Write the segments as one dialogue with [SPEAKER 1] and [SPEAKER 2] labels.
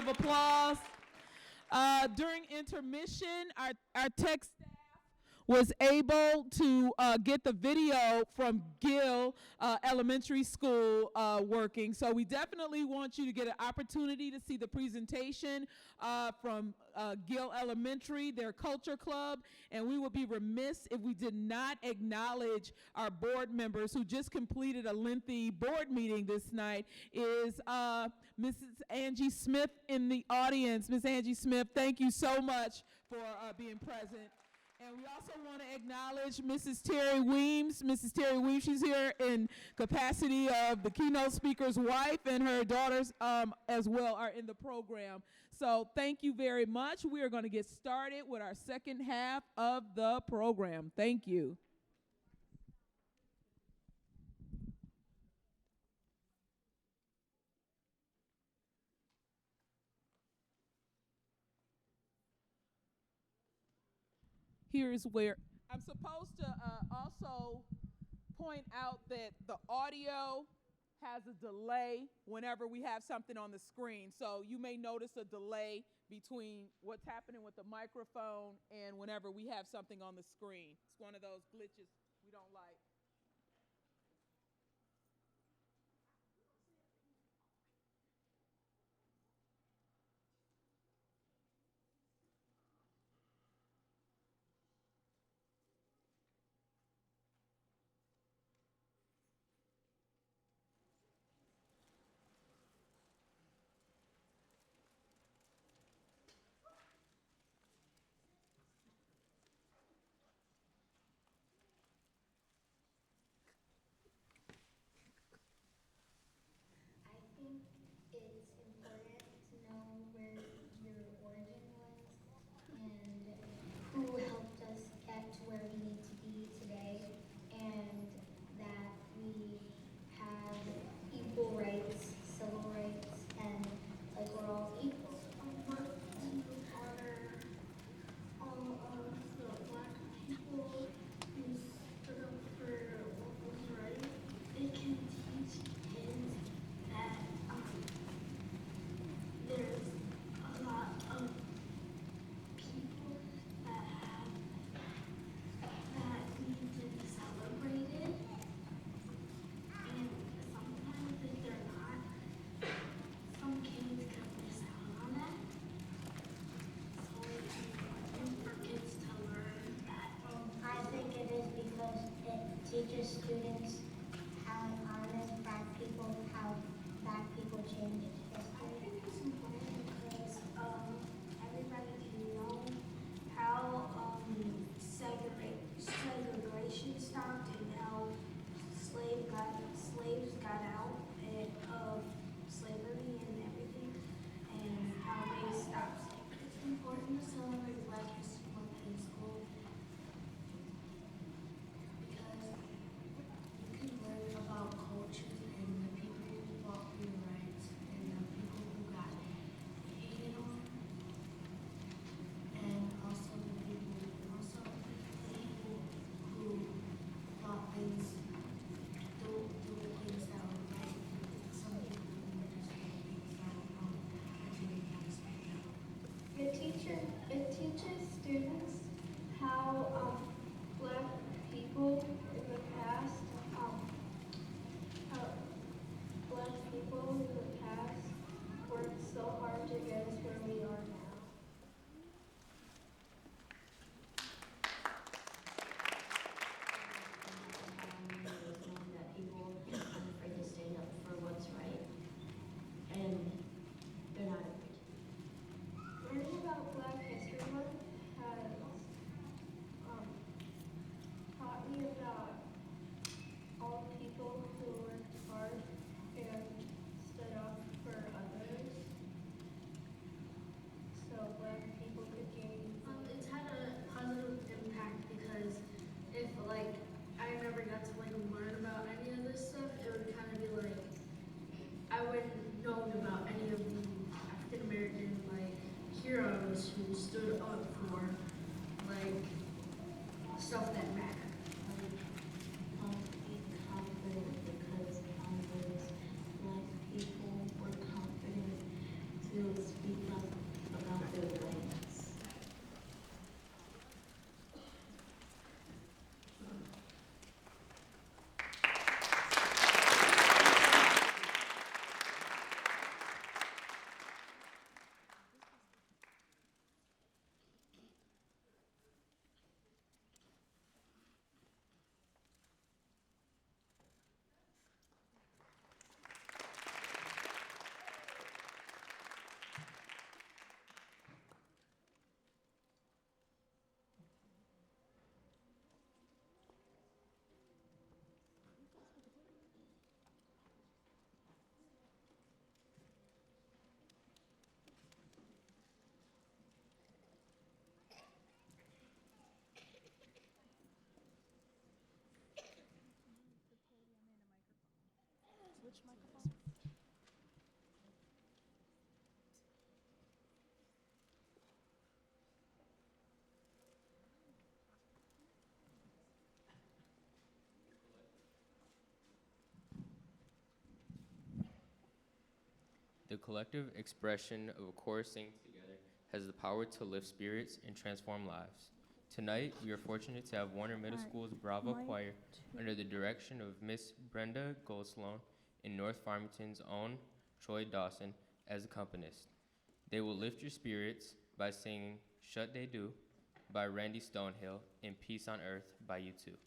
[SPEAKER 1] of applause. During intermission, our tech staff was able to get the video from Gill Elementary School working. So we definitely want you to get an opportunity to see the presentation from Gill Elementary, their culture club, and we would be remiss if we did not acknowledge our board members who just completed a lengthy board meeting this night. Is Mrs. Angie Smith in the audience. Ms. Angie Smith, thank you so much for being present. And we also want to acknowledge Mrs. Terry Weems. Mrs. Terry Weems, she's here in capacity of the keynote speaker's wife, and her daughters as well are in the program. So thank you very much. We are going to get started with our second half of the program. Thank you. Here's where I'm supposed to also point out that the audio has a delay whenever we have something on the screen. So you may notice a delay between what's happening with the microphone and whenever we have something on the screen. It's one of those glitches we don't like.
[SPEAKER 2] Teaches students how honest black people, how black people change history.
[SPEAKER 3] I think it's important because everybody can know how segregation stopped and how slaves got out of slavery and everything, and how they stopped slavery. It's important to celebrate Black History Month in school. About culture and the people who fought for your rights and the people who got hated on, and also the people who thought things, do things that were right. Some people who just do things that were wrong.
[SPEAKER 4] It teaches students how black people in the past worked so hard to get us where we are now.
[SPEAKER 3] That people are afraid to stand up for what's right, and they're not afraid.
[SPEAKER 4] Learning about Black History Month has taught me about all people who worked hard and stood up for others, so black people could gain.
[SPEAKER 3] It's had a positive impact because if I never got to learn about any of this stuff, it would kind of be like I wouldn't known about any of the African American heroes who stood up for stuff that mattered.
[SPEAKER 2] Be confident because black people were confident to speak
[SPEAKER 5] The collective expression of a chorus singing together has the power to lift spirits and transform lives. Tonight, we are fortunate to have Warner Middle School's Bravo Choir under the direction of Miss Brenda Goldsloan and North Farmington's own Troy Dawson as accompanists. They will lift your spirits by singing Shut They Do by Randy Stonehill and Peace on Earth by U2.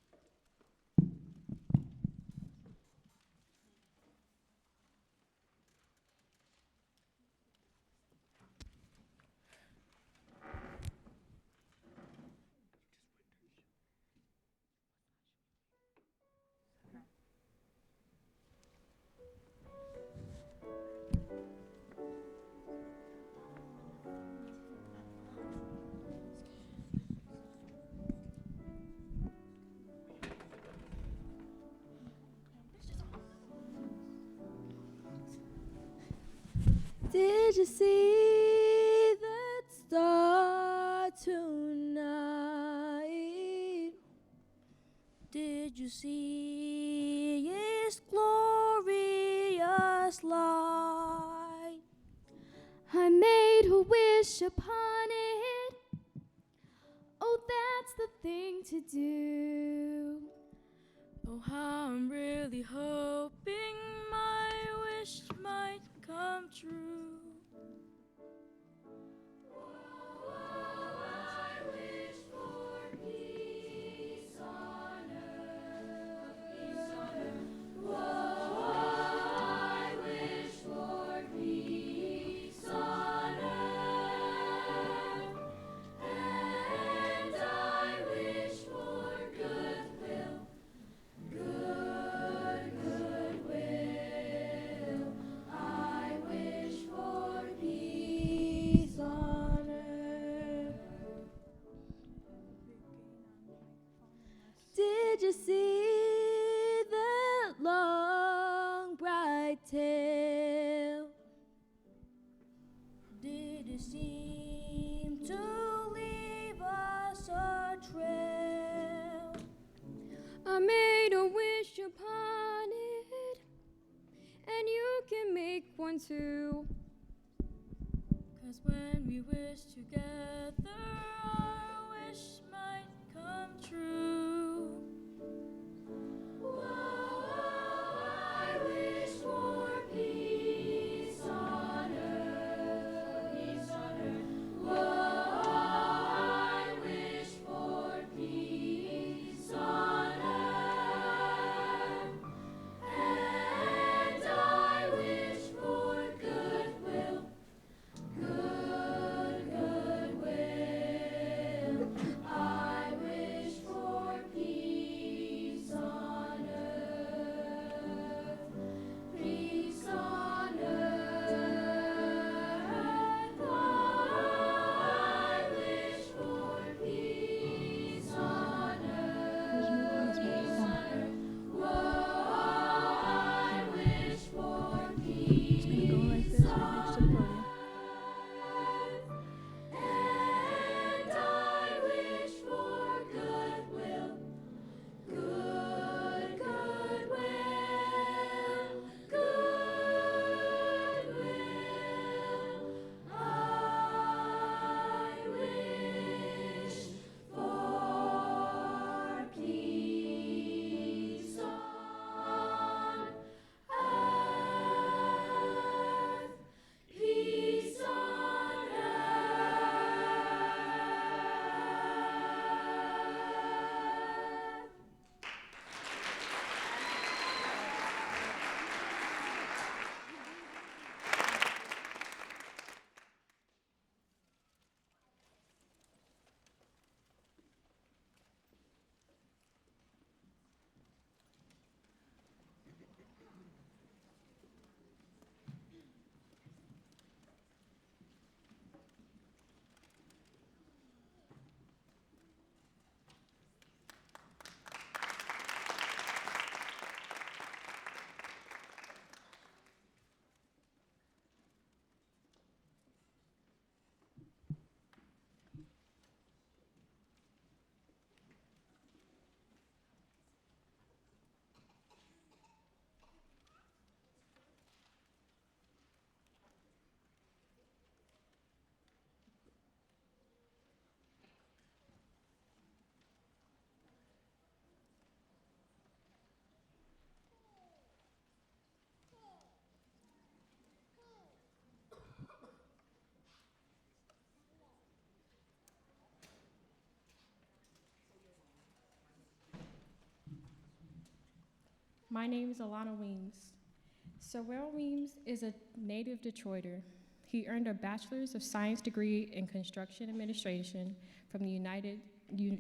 [SPEAKER 6] Did you see that star tonight? Did you see its glorious light? I made a wish upon it. Oh, that's the thing to do. Oh, how I'm really hoping my wish might come true. Did you see that long bright tail? Did it seem to leave us a trail? I made a wish upon it, and you can make one too. 'Cause when we wish together, our wish might come true. I
[SPEAKER 7] My name is Alana Weems. Sorrell Weems is a native Detroiter. He earned a Bachelor's of Science degree in Construction Administration from the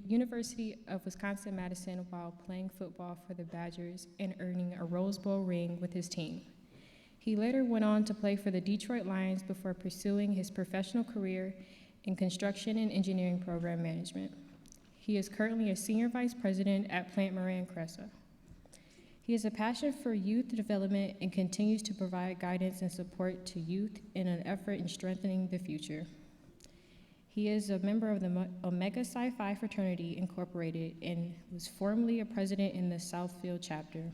[SPEAKER 7] University of Wisconsin-Madison while playing football for the Badgers and earning a Rose Bowl ring with his team. He later went on to play for the Detroit Lions before pursuing his professional career in construction and engineering program management. He is currently a senior vice president at Plant Moran Cressa. He has a passion for youth development and continues to provide guidance and support to youth in an effort in strengthening the future. He is a member of the Omega Psi Phi Fraternity Incorporated and was formerly a president in the Southfield chapter.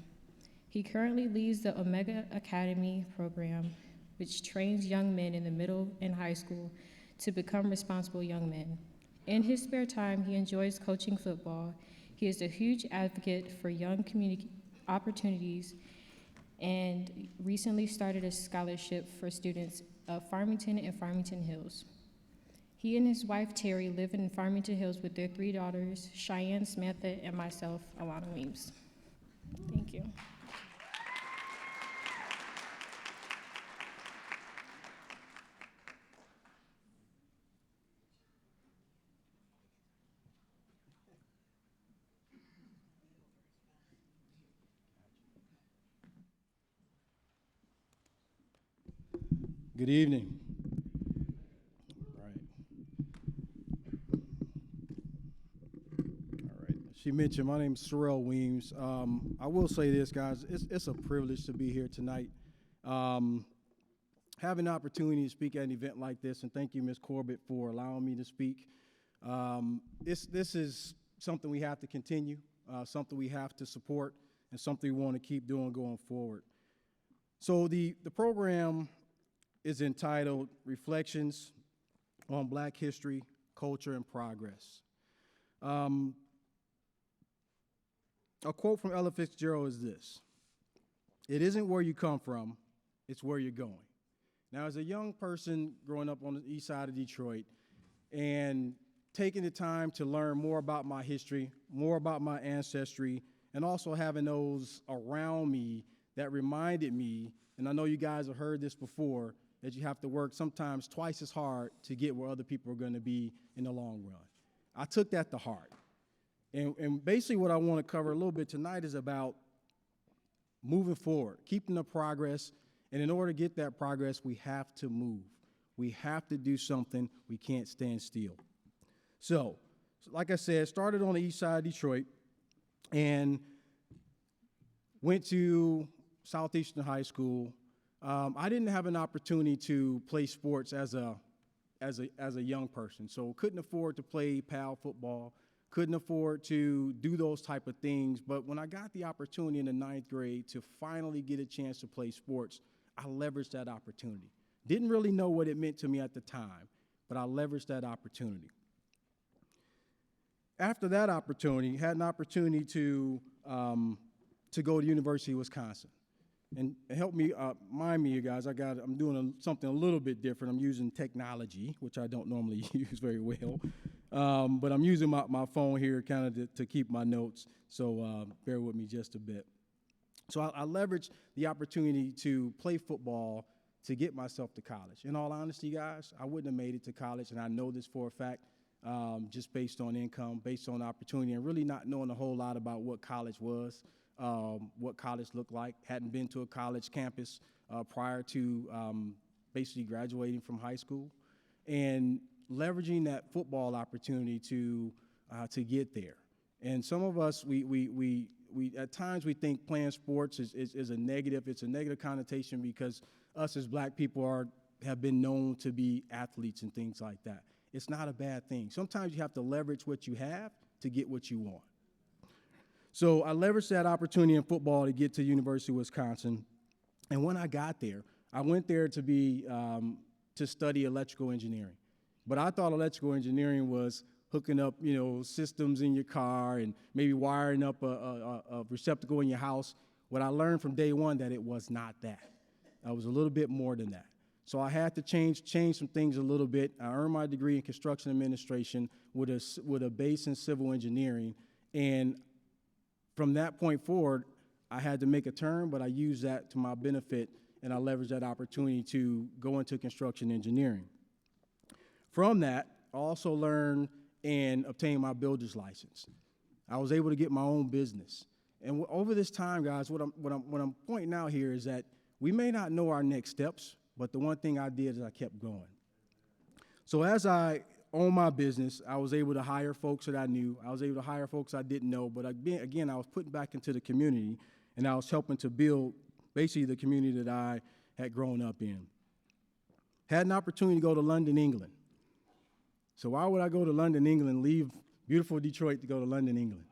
[SPEAKER 7] He currently leads the Omega Academy program, which trains young men in the middle and high school to become responsible young men. In his spare time, he enjoys coaching football. He is a huge advocate for young community opportunities and recently started a scholarship for students of Farmington and Farmington Hills. He and his wife, Terry, live in Farmington Hills with their 3 daughters, Cheyenne, Samantha, and myself, Alana Weems. Thank you.
[SPEAKER 8] Good evening. All right. She mentioned my name is Sorrell Weems. I will say this, guys. It's a privilege to be here tonight. Having the opportunity to speak at an event like this, and thank you, Ms. Corbett, for allowing me to speak. This is something we have to continue, something we have to support, and something we want to keep doing going forward. So the program is entitled Reflections on Black History, Culture, and Progress. A quote from Ella Fitzgerald is this: "It isn't where you come from, it's where you're going." Now, as a young person growing up on the east side of Detroit and taking the time to learn more about my history, more about my ancestry, and also having those around me that reminded me, and I know you guys have heard this before, that you have to work sometimes twice as hard to get where other people are going to be in the long run. I took that to heart. And basically what I want to cover a little bit tonight is about moving forward, keeping the progress. And in order to get that progress, we have to move. We have to do something. We can't stand still. So like I said, started on the east side of Detroit and went to Southeastern High School. I didn't have an opportunity to play sports as a young person, so couldn't afford to play PAL football, couldn't afford to do those type of things. But when I got the opportunity in the 9th grade to finally get a chance to play sports, I leveraged that opportunity. Didn't really know what it meant to me at the time, but I leveraged that opportunity. After that opportunity, had an opportunity to go to University of Wisconsin. And help me, mind me, you guys, I'm doing something a little bit different. I'm using technology, which I don't normally use very well. But I'm using my phone here kind of to keep my notes, so bear with me just a bit. So I leveraged the opportunity to play football to get myself to college. In all honesty, guys, I wouldn't have made it to college, and I know this for a fact, just based on income, based on opportunity, and really not knowing a whole lot about what college was. What college looked like. Hadn't been to a college campus prior to basically graduating from high school, and leveraging that football opportunity to get there. And some of us, we at times we think playing sports is a negative. It's a negative connotation because us as black people have been known to be athletes and things like that. It's not a bad thing. Sometimes you have to leverage what you have to get what you want. So I leveraged that opportunity in football to get to University of Wisconsin. And when I got there, I went there to study electrical engineering. But I thought electrical engineering was hooking up, systems in your car and maybe wiring up a receptacle in your house. What I learned from day one, that it was not that. It was a little bit more than that. So I had to change some things a little bit. I earned my degree in construction administration with a base in civil engineering. And from that point forward, I had to make a turn, but I used that to my benefit, and I leveraged that opportunity to go into construction engineering. From that, I also learned and obtained my builder's license. I was able to get my own business. And over this time, guys, what I'm pointing out here is that we may not know our next steps, but the one thing I did is I kept going. So as I owned my business, I was able to hire folks that I knew. I was able to hire folks I didn't know, but again, I was putting back into the community, and I was helping to build basically the community that I had grown up in. Had an opportunity to go to London, England. So why would I go to London, England, leave beautiful Detroit to go to London, England?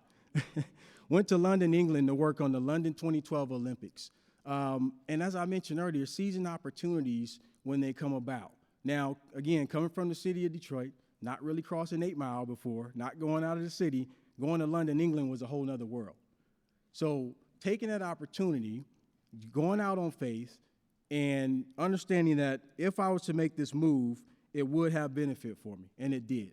[SPEAKER 8] Went to London, England to work on the London 2012 Olympics. And as I mentioned earlier, seizing opportunities when they come about. Now, again, coming from the city of Detroit, not really crossing 8 Mile before, not going out of the city, going to London, England was a whole nother world. So taking that opportunity, going out on faith, and understanding that if I was to make this move, it would have benefit for me, and it did.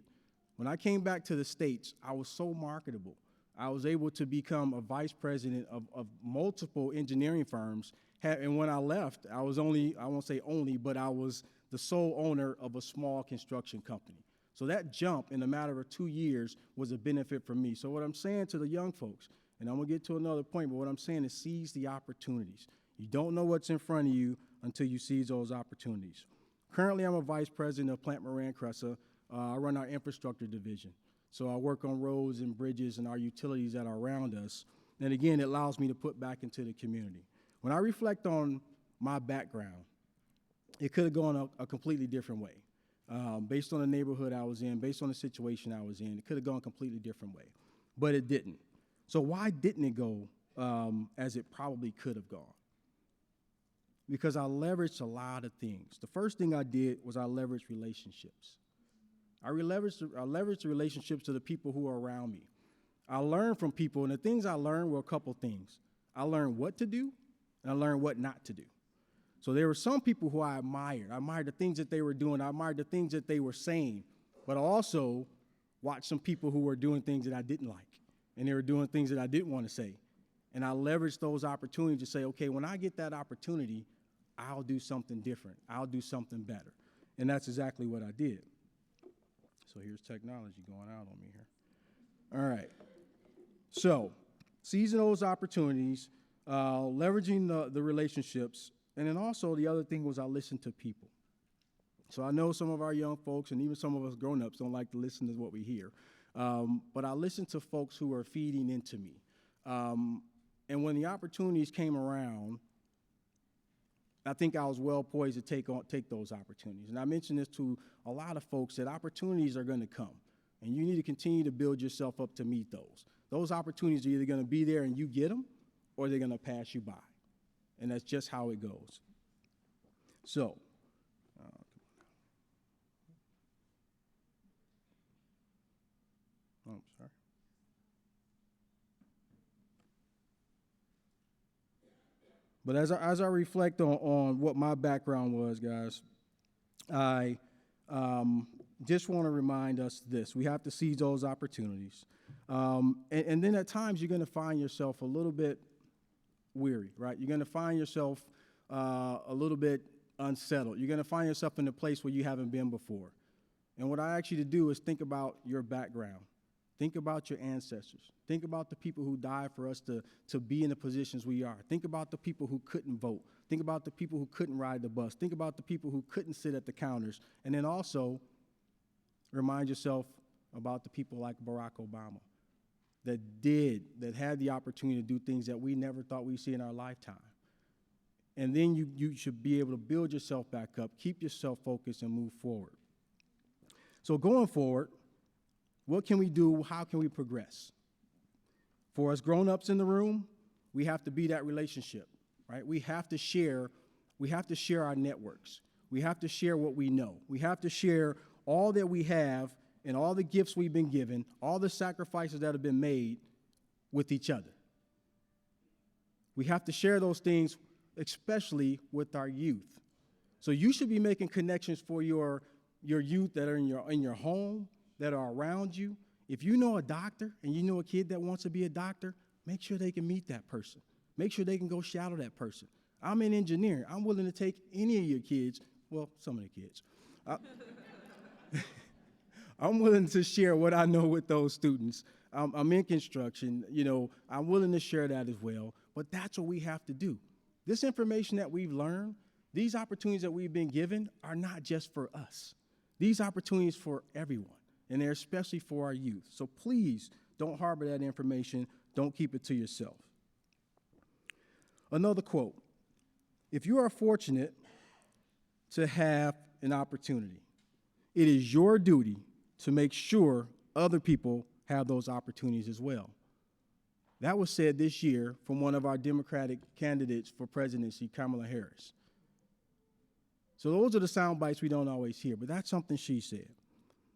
[SPEAKER 8] When I came back to the States, I was so marketable. I was able to become a vice president of multiple engineering firms, and when I left, I was only, I won't say only, but I was the sole owner of a small construction company. So that jump in a matter of 2 years was a benefit for me. So what I'm saying to the young folks, and I'm gonna get to another point, but what I'm saying is seize the opportunities. You don't know what's in front of you until you seize those opportunities. Currently, I'm a vice president of Plant Moran Cressa. I run our infrastructure division. So I work on roads and bridges and our utilities that are around us. And again, it allows me to put back into the community. When I reflect on my background, it could have gone a completely different way. Based on the neighborhood I was in, based on the situation I was in, it could have gone a completely different way. But it didn't. So why didn't it go as it probably could have gone? Because I leveraged a lot of things. The first thing I did was I leveraged relationships. I leveraged the relationships to the people who are around me. I learned from people, and the things I learned were a couple things. I learned what to do, and I learned what not to do. So there were some people who I admired. I admired the things that they were doing. I admired the things that they were saying. But I also watched some people who were doing things that I didn't like, and they were doing things that I didn't want to say. And I leveraged those opportunities to say, okay, when I get that opportunity, I'll do something different. I'll do something better. And that's exactly what I did. So here's technology going out on me here. All right. So seizing those opportunities, leveraging the relationships, and then also the other thing was I listened to people. So I know some of our young folks and even some of us grown-ups don't like to listen to what we hear. But I listened to folks who are feeding into me. And when the opportunities came around, I think I was well poised to take those opportunities. And I mentioned this to a lot of folks that opportunities are going to come. And you need to continue to build yourself up to meet those. Those opportunities are either going to be there and you get them, or they're going to pass you by. And that's just how it goes. So, sorry. But as I reflect on what my background was, guys, I just want to remind us this. We have to seize those opportunities. And then at times you're going to find yourself a little bit weary, right? You're going to find yourself a little bit unsettled. You're going to find yourself in a place where you haven't been before. And what I ask you to do is think about your background. Think about your ancestors. Think about the people who died for us to be in the positions we are. Think about the people who couldn't vote. Think about the people who couldn't ride the bus. Think about the people who couldn't sit at the counters. And then also remind yourself about the people like Barack Obama that had the opportunity to do things that we never thought we'd see in our lifetime. And then you should be able to build yourself back up, keep yourself focused, and move forward. So going forward, what can we do? How can we progress? For us grown-ups in the room, we have to be that relationship, right? We have to share our networks. We have to share what we know. We have to share all that we have and all the gifts we've been given, all the sacrifices that have been made with each other. We have to share those things, especially with our youth. So you should be making connections for your youth that are in your home, that are around you. If you know a doctor and you know a kid that wants to be a doctor, make sure they can meet that person. Make sure they can go shadow that person. I'm an engineer. I'm willing to take any of your kids, well, some of the kids. I'm willing to share what I know with those students. I'm in construction, I'm willing to share that as well, but that's what we have to do. This information that we've learned, these opportunities that we've been given are not just for us. These opportunities for everyone, and they're especially for our youth. So please don't harbor that information. Don't keep it to yourself. Another quote, if you are fortunate to have an opportunity, it is your duty to make sure other people have those opportunities as well. That was said this year from one of our Democratic candidates for presidency, Kamala Harris. So those are the sound bites we don't always hear, but that's something she said.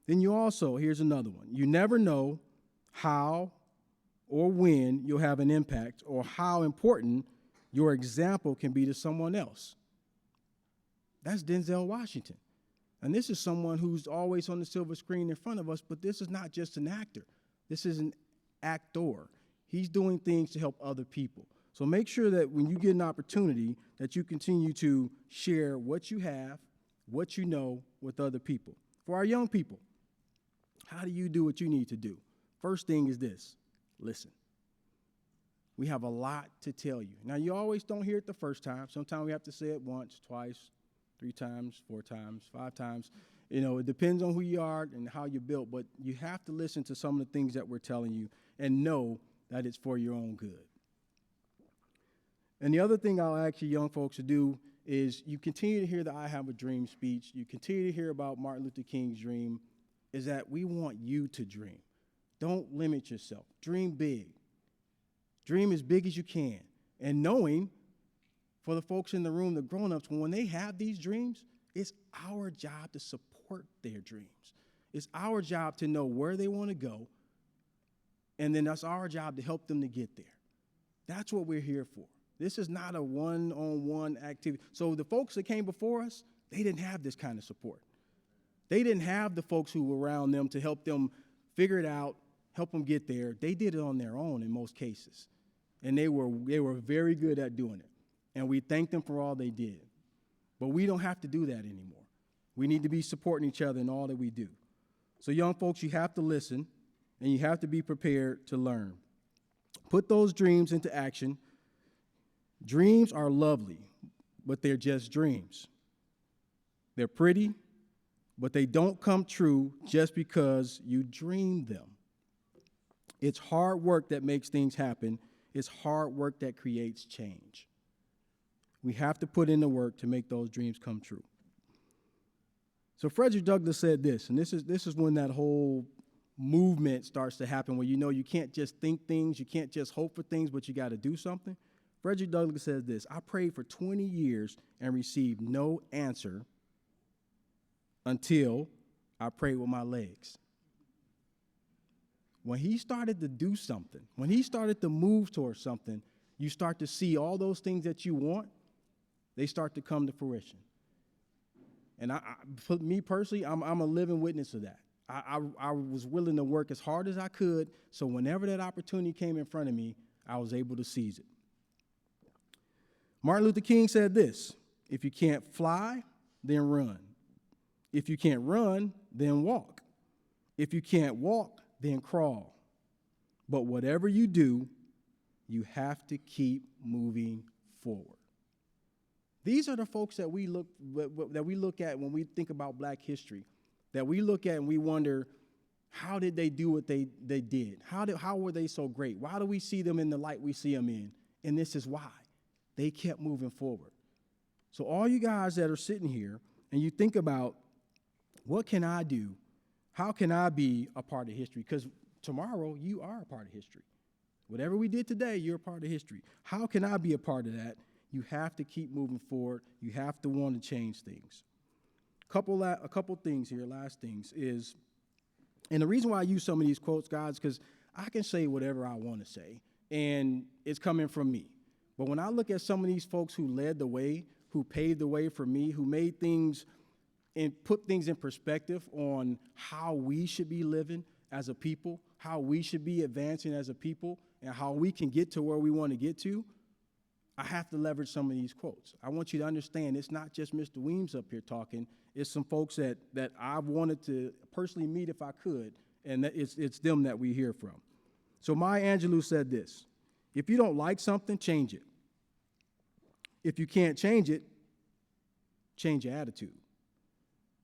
[SPEAKER 8] Then here's another one. You never know how or when you'll have an impact or how important your example can be to someone else. That's Denzel Washington. And this is someone who's always on the silver screen in front of us, but this is not just an actor. This is an actor. He's doing things to help other people. So make sure that when you get an opportunity that you continue to share what you have, what you know with other people. For our young people, how do you do what you need to do? First thing is this, listen. We have a lot to tell you. Now, you always don't hear it the first time. Sometimes we have to say it once, twice, 3 times, 4 times, 5 times. It depends on who you are and how you're built, but you have to listen to some of the things that we're telling you and know that it's for your own good. And the other thing I'll ask you young folks to do is you continue to hear the I Have a Dream speech. You continue to hear about Martin Luther King's dream, is that we want you to dream. Don't limit yourself. Dream big. Dream as big as you can. And knowing, for the folks in the room, the grown-ups, when they have these dreams, it's our job to support their dreams. It's our job to know where they want to go, and then that's our job to help them to get there. That's what we're here for. This is not a one-on-one activity. So the folks that came before us, they didn't have this kind of support. They didn't have the folks who were around them to help them figure it out, help them get there. They did it on their own in most cases, and they were very good at doing it. And we thank them for all they did. But we don't have to do that anymore. We need to be supporting each other in all that we do. So young folks, you have to listen, and you have to be prepared to learn. Put those dreams into action. Dreams are lovely, but they're just dreams. They're pretty, but they don't come true just because you dream them. It's hard work that makes things happen. It's hard work that creates change. We have to put in the work to make those dreams come true. So Frederick Douglass said this, and this is when that whole movement starts to happen, where you can't just think things, you can't just hope for things, but you got to do something. Frederick Douglass says this, I prayed for 20 years and received no answer until I prayed with my legs. When he started to do something, when he started to move towards something, you start to see all those things that you want, they start to come to fruition. And for me personally, I'm a living witness of that. I was willing to work as hard as I could, so whenever that opportunity came in front of me, I was able to seize it. Martin Luther King said this, if you can't fly, then run. If you can't run, then walk. If you can't walk, then crawl. But whatever you do, you have to keep moving forward. These are the folks that we look at when we think about Black history, that we look at and we wonder, how did they do what they did? How were they so great? Why do we see them in the light we see them in? And this is why. They kept moving forward. So all you guys that are sitting here and you think about, what can I do? How can I be a part of history? Because tomorrow you are a part of history. Whatever we did today, you're a part of history. How can I be a part of that? You have to keep moving forward. You have to want to change things. A couple things here, last things is, and the reason why I use some of these quotes, guys, because I can say whatever I want to say, and it's coming from me. But when I look at some of these folks who led the way, who paved the way for me, who made things and put things in perspective on how we should be living as a people, how we should be advancing as a people, and how we can get to where we want to get to, I have to leverage some of these quotes. I want you to understand it's not just Mr. Weems up here talking. It's some folks that I wanted to personally meet if I could, and it's them that we hear from. So Maya Angelou said this: if you don't like something, change it. If you can't change it, change your attitude.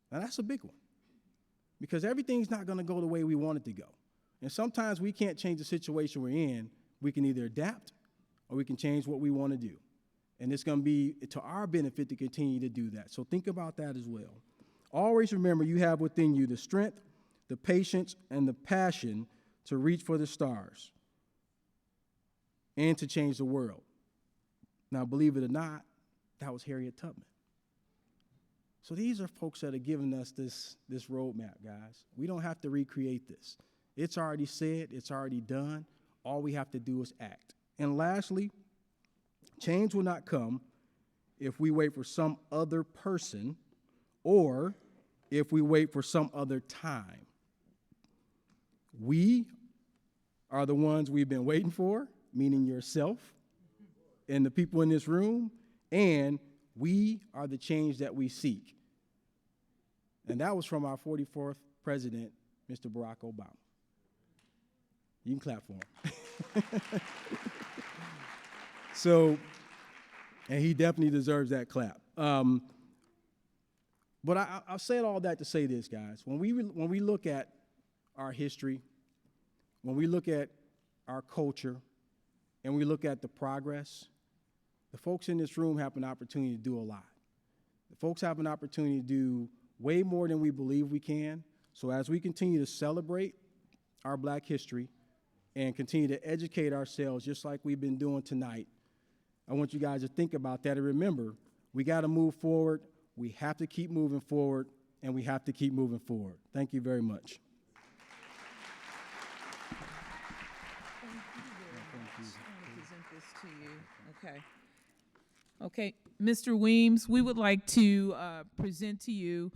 [SPEAKER 8] Now that's a big one, because everything's not going to go the way we want it to go. And sometimes we can't change the situation we're in. We can either adapt or we can change what we want to do. And it's going to be to our benefit to continue to do that. So think about that as well. Always remember you have within you the strength, the patience, and the passion to reach for the stars and to change the world. Now, believe it or not, that was Harriet Tubman. So these are folks that are giving us this roadmap, guys. We don't have to recreate this. It's already said, it's already done. All we have to do is act. And lastly, change will not come if we wait for some other person or if we wait for some other time. We are the ones we've been waiting for, meaning yourself and the people in this room, and we are the change that we seek. And that was from our 44th president, Mr. Barack Obama. You can clap for him. So, and he definitely deserves that clap. But I've said all that to say this, guys. When we look at our history, when we look at our culture, and we look at the progress, the folks in this room have an opportunity to do a lot. The folks have an opportunity to do way more than we believe we can. So as we continue to celebrate our Black history and continue to educate ourselves just like we've been doing tonight, I want you guys to think about that and remember, we got to move forward, we have to keep moving forward, and we have to keep moving forward. Thank you very much.
[SPEAKER 1] Thank you very much. I'm going to present this to you. Okay. Okay, Mr. Weems, we would like to present to you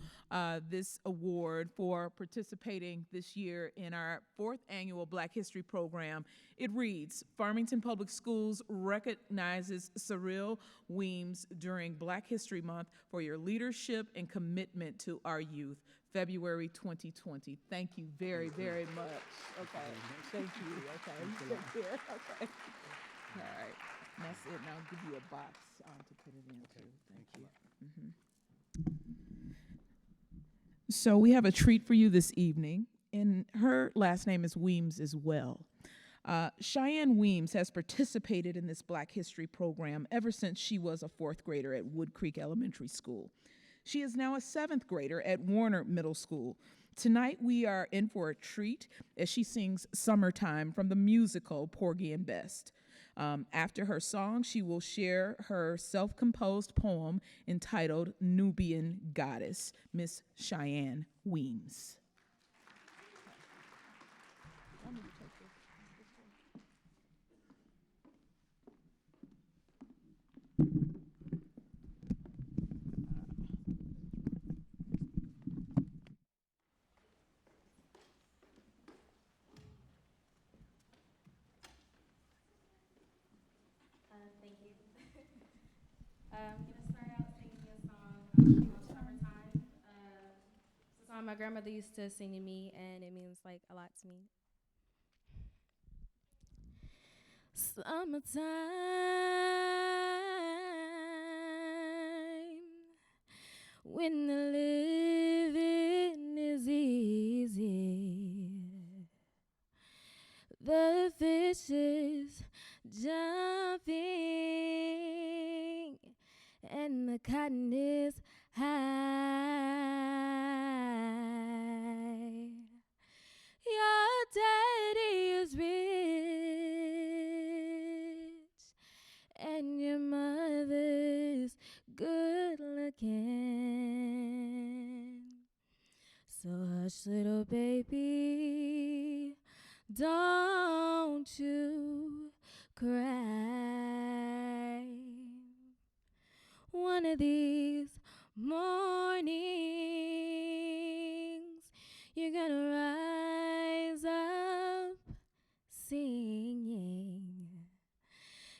[SPEAKER 1] this award for participating this year in our 4th annual Black History Program. It reads, Farmington Public Schools recognizes Cyril Weems during Black History Month for your leadership and commitment to our youth, February 2020. Thank you very, very much. Okay, thank you. Okay, take care. Okay. All right. That's it. Now I'll give you a box to put it in too. Thank you. So we have a treat for you this evening, and her last name is Weems as well. Cheyenne Weems has participated in this Black History program ever since she was a 4th grader at Wood Creek Elementary School. She is now a 7th grader at Warner Middle School. Tonight we are in for a treat as she sings Summertime from the musical Porgy and Bess. After her song, she will share her self-composed poem entitled Nubian Goddess, Miss Cheyenne Weems.
[SPEAKER 6] Thank you. I'm going to start out singing a song called Summertime. It's a song my grandmother used to sing to me, and it means like a lot to me. Summertime, when the living is easy, the fishes jumping and the cotton is high. Your daddy is rich and your mother's good looking. So hush, little baby, don't you cry. One of these mornings, you're gonna rise up singing.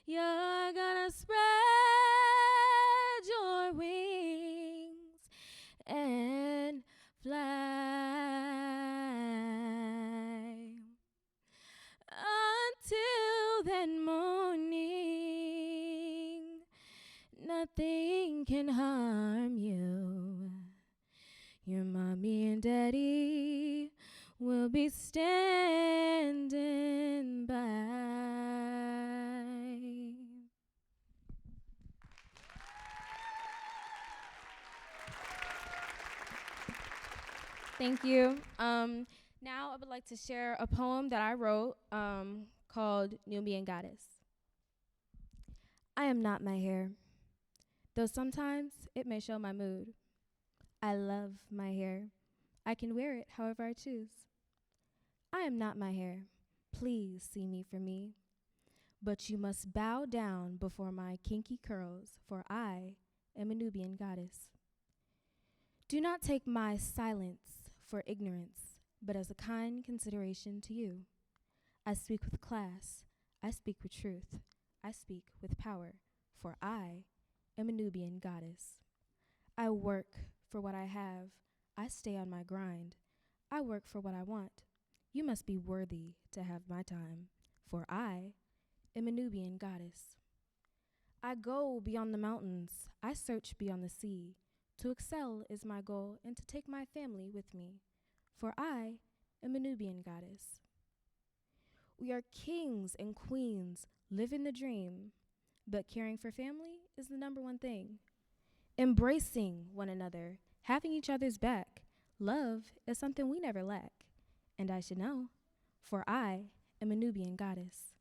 [SPEAKER 6] You're gonna spread than morning. Nothing can harm you. Your mommy and daddy will be standing by. Thank you. Now I would like to share a poem that I wrote called Nubian Goddess. I am not my hair, though sometimes it may show my mood. I love my hair. I can wear it however I choose. I am not my hair. Please see me for me. But you must bow down before my kinky curls, for I am a Nubian goddess. Do not take my silence for ignorance, but as a kind consideration to you. I speak with class. I speak with truth. I speak with power, for I am a Nubian goddess. I work for what I have. I stay on my grind. I work for what I want. You must be worthy to have my time, for I am a Nubian goddess. I go beyond the mountains. I search beyond the sea. To excel is my goal, and to take my family with me, for I am a Nubian goddess. We are kings and queens, living the dream, but caring for family is the number one thing. Embracing one another, having each other's back, love is something we never lack. And I should know, for I am a Nubian goddess.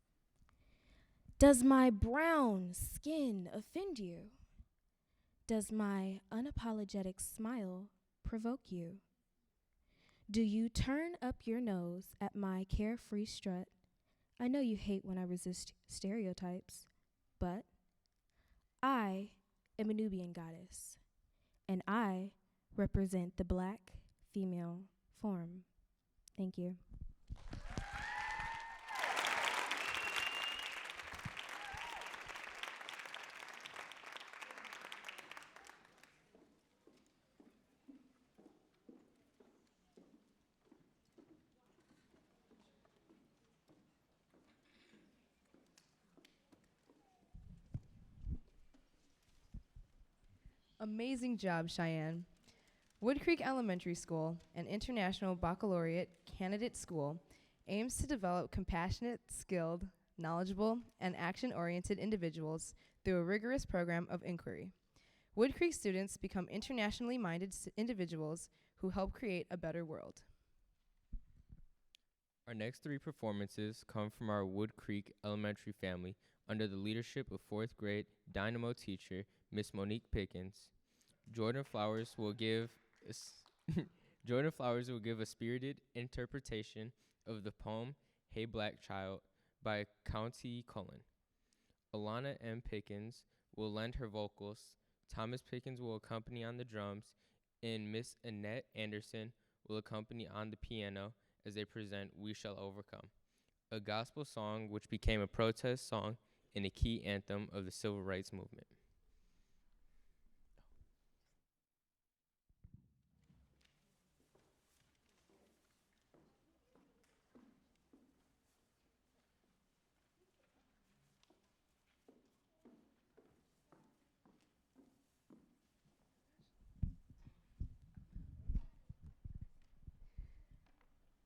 [SPEAKER 6] Does my brown skin offend you? Does my unapologetic smile provoke you? Do you turn up your nose at my carefree strut? I know you hate when I resist stereotypes, but I am a Nubian goddess, and I represent the black female form. Thank you.
[SPEAKER 9] Amazing job, Cheyenne. Wood Creek Elementary School, an international baccalaureate candidate school, aims to develop compassionate, skilled, knowledgeable, and action-oriented individuals through a rigorous program of inquiry. Wood Creek students become internationally minded individuals who help create a better world.
[SPEAKER 5] Our next three performances come from our Wood Creek Elementary family under the leadership of 4th grade Dynamo teacher, Miss Monique Pickens. Jordan Flowers will give a spirited interpretation of the poem Hey Black Child by County Cullen. Alana M. Pickens will lend her vocals. Thomas Pickens will accompany on the drums, and Miss Annette Anderson will accompany on the piano as they present We Shall Overcome, a gospel song which became a protest song and a key anthem of the civil rights movement.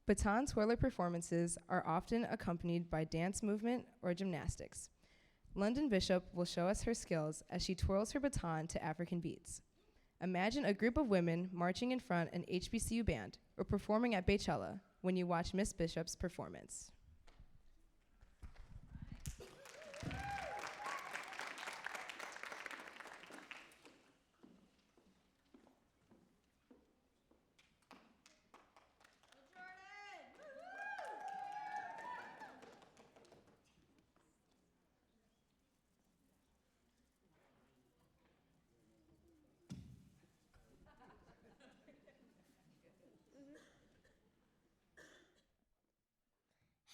[SPEAKER 9] Baton twirler performances are often accompanied by dance movement or gymnastics. London Bishop will show us her skills as she twirls her baton to African beats. Imagine a group of women marching in front an HBCU band or performing at Beychella when you watch Miss Bishop's performance.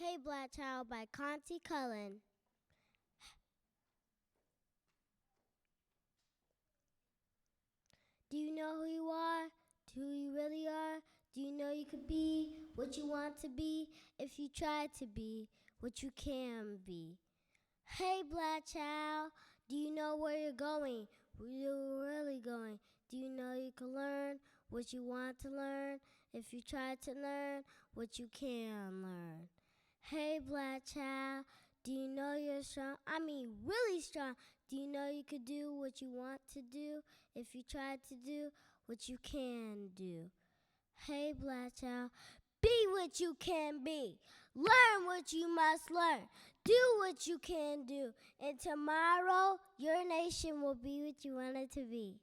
[SPEAKER 2] Hey Black Child by Conti Cullen. Do you know who you are? Who you really are? Do you know you could be what you want to be if you try to be what you can be? Hey, black child, do you know where you're going? Where you're really going? Do you know you can learn what you want to learn if you try to learn what you can learn? Hey, black child, do you know you're strong? I mean, really strong. Do you know you could do what you want to do if you try to do what you can do? Hey, black child, be what you can be. Learn what you must learn. Do what you can do. And tomorrow, your nation will be what you want it to be.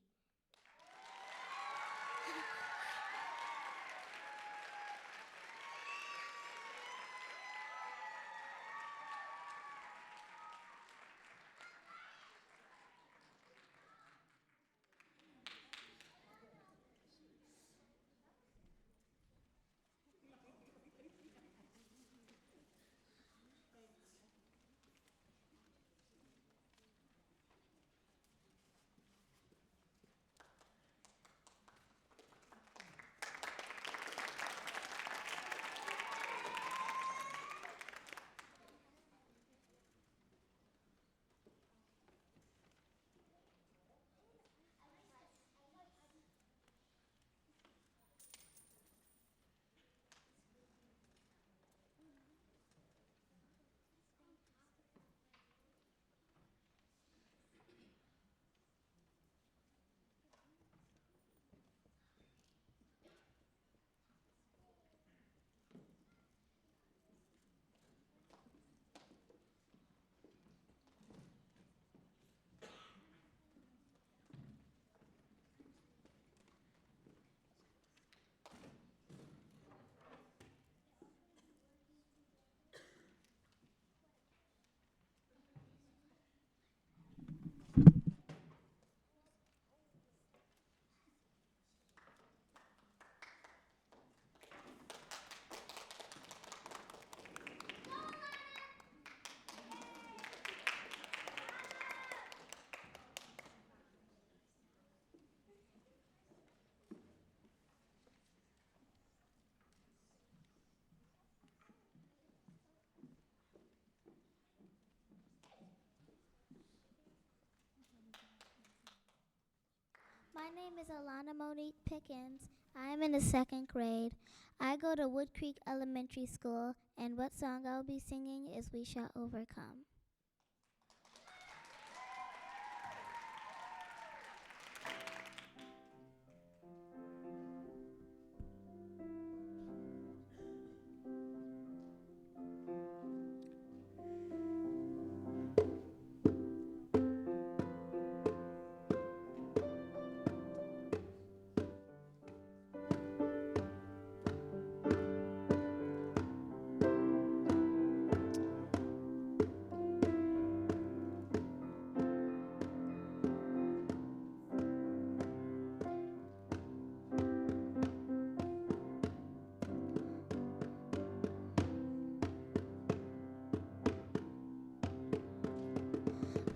[SPEAKER 10] My name is Alana Monique Pickens. I am in the second grade. I go to Wood Creek Elementary School, and what song I'll be singing is We Shall Overcome.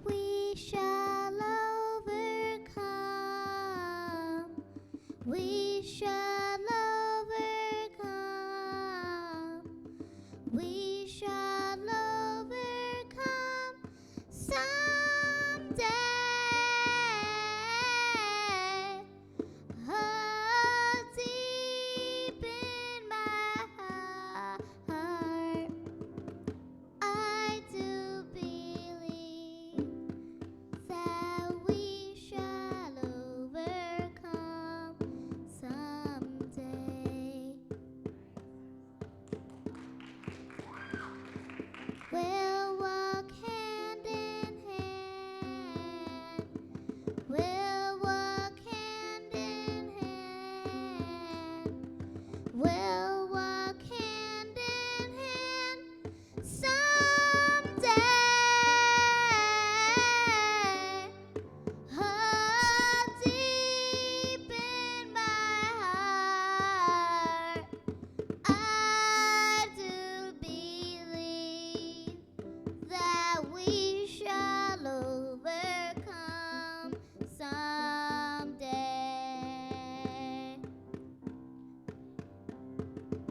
[SPEAKER 10] We shall overcome. We shall overcome. We shall overcome someday. Oh, deep in my heart, I do believe that we shall overcome someday. We'll walk hand in hand. We'll walk hand in hand. We'll walk hand in hand someday. Oh, deep in my heart, I do believe that we shall overcome someday.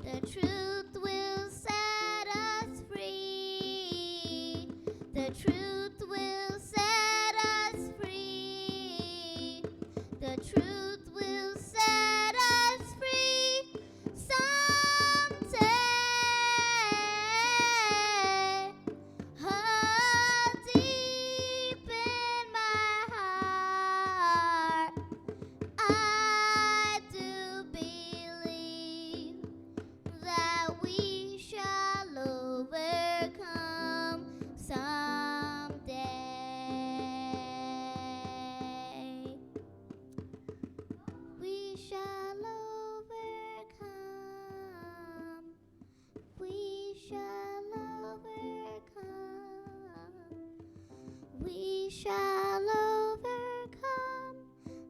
[SPEAKER 10] The truth will set us free. The truth shall overcome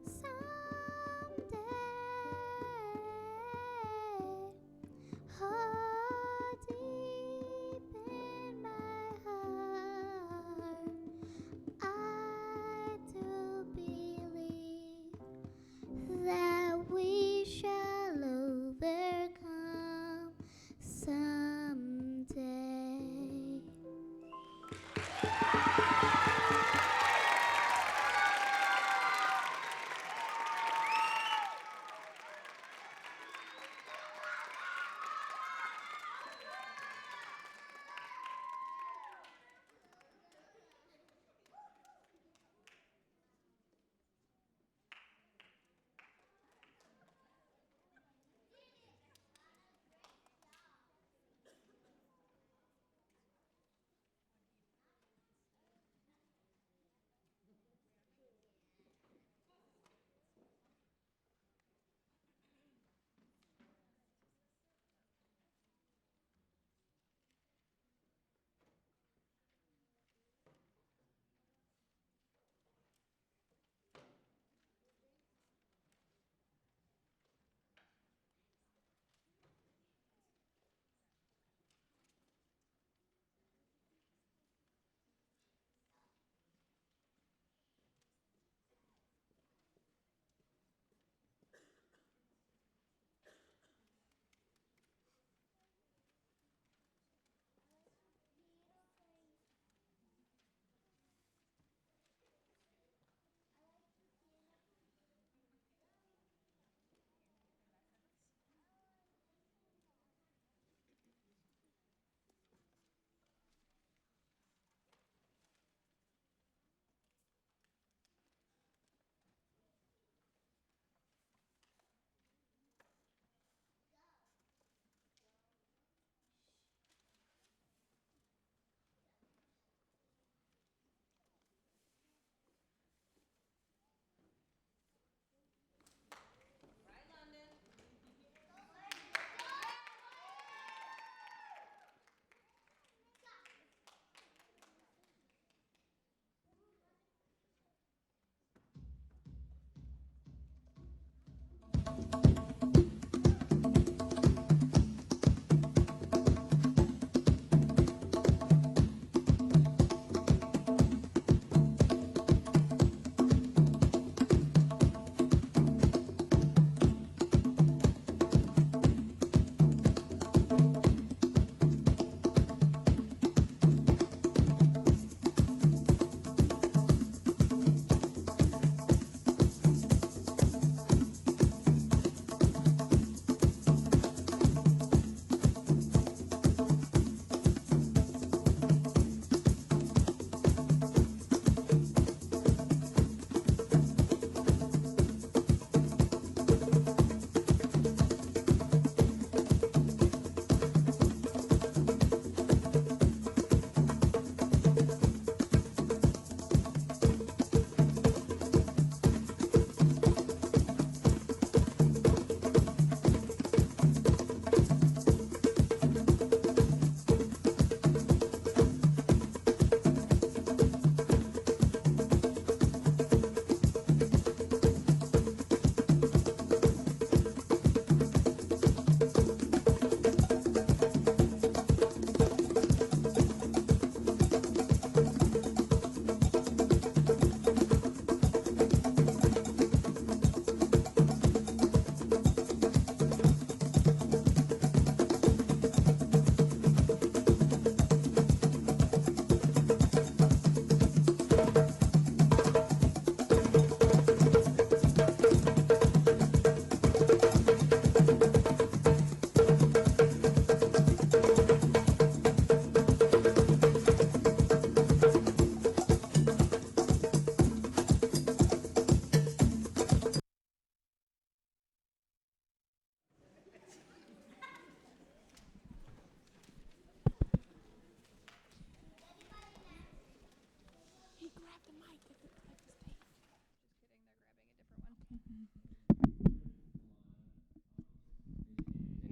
[SPEAKER 10] someday. Oh, deep in my heart, I do believe that we shall overcome someday.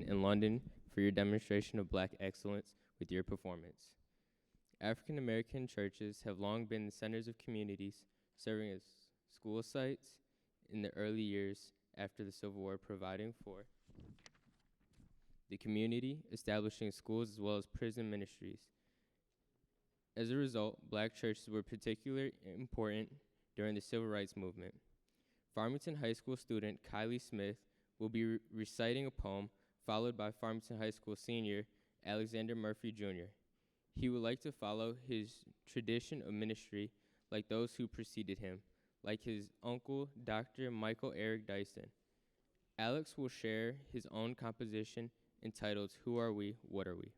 [SPEAKER 5] In London for your demonstration of Black excellence with your performance. African American churches have long been the centers of communities, serving as school sites in the early years after the Civil War, providing for the community, establishing schools as well as prison ministries. As a result, black churches were particularly important during the Civil Rights Movement. Farmington High School student Kylie Smith will be reciting a poem, followed by Farmington High School senior Alexander Murphy Jr. He would like to follow his tradition of ministry like those who preceded him, like his uncle, Dr. Michael Eric Dyson. Alex will share his own composition entitled Who Are We, What Are We?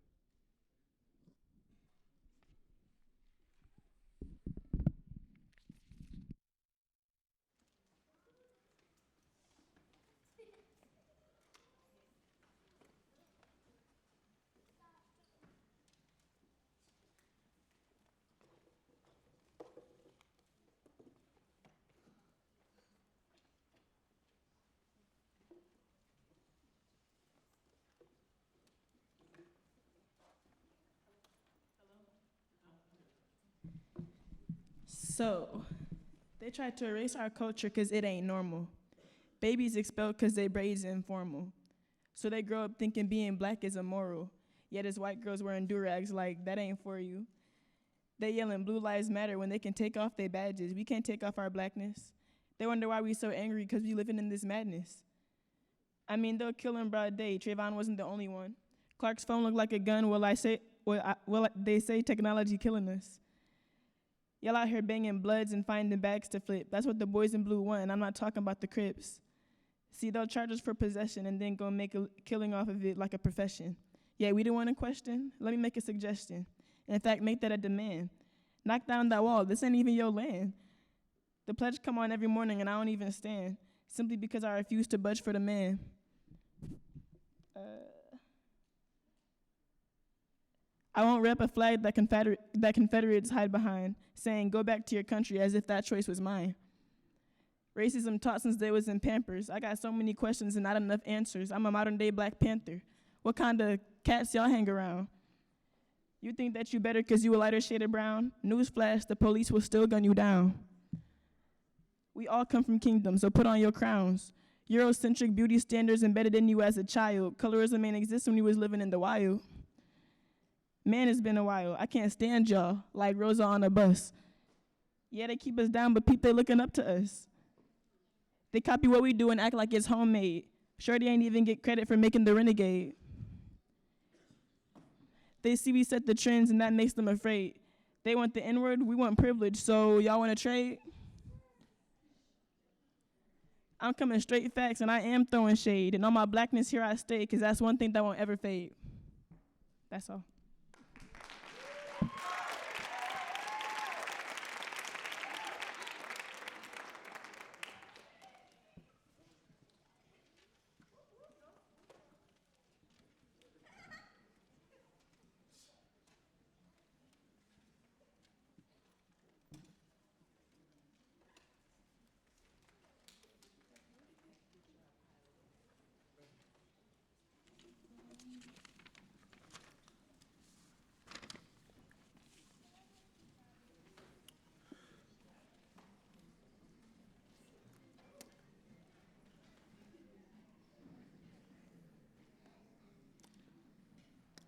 [SPEAKER 11] So, they try to erase our culture because it ain't normal. Babies expelled because they braids informal. So they grow up thinking being black is immoral. Yet as white girls wearing durags like, that ain't for you. They yelling blue lives matter when they can take off their badges. We can't take off our blackness. They wonder why we so angry because we living in this madness. I mean, they'll kill in broad day. Trayvon wasn't the only one. Clark's phone looked like a gun. They say technology killing us. Y'all out here banging bloods and finding bags to flip. That's what the boys in blue want, and I'm not talking about the Crips. See, they'll charge us for possession and then go make a killing off of it like a profession. Yeah, we the one in question? Let me make a suggestion. And in fact, make that a demand. Knock down that wall. This ain't even your land. The pledge come on every morning and I don't even stand, simply because I refuse to budge for the man. I won't rep a flag that Confederates hide behind, saying, go back to your country as if that choice was mine. Racism taught since they was in Pampers. I got so many questions and not enough answers. I'm a modern day Black Panther. What kind of cats y'all hang around? You think that you better because you a lighter shade of brown? Newsflash, the police will still gun you down. We all come from kingdoms, so put on your crowns. Eurocentric beauty standards embedded in you as a child. Colorism ain't exist when you was living in the wild. Man, it's been a while. I can't stand y'all, like Rosa on a bus. Yeah, they keep us down, but people looking up to us. They copy what we do and act like it's homemade. Shorty ain't even get credit for making the renegade. They see we set the trends and that makes them afraid. They want the N-word, we want privilege, so y'all wanna trade? I'm coming straight facts and I am throwing shade. And on my blackness, here I stay, cause that's one thing that won't ever fade. That's all.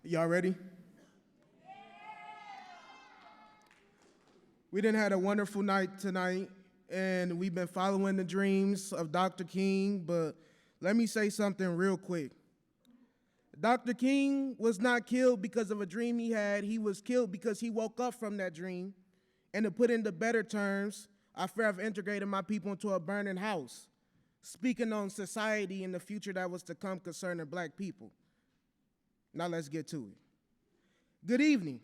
[SPEAKER 12] Y'all ready? We done had a wonderful night tonight, and we've been following the dreams of Dr. King, but let me say something real quick. Dr. King was not killed because of a dream he had. He was killed because he woke up from that dream. And to put into better terms, I fear I've integrated my people into a burning house, speaking on society and the future that was to come concerning black people. Now let's get to it. Good evening.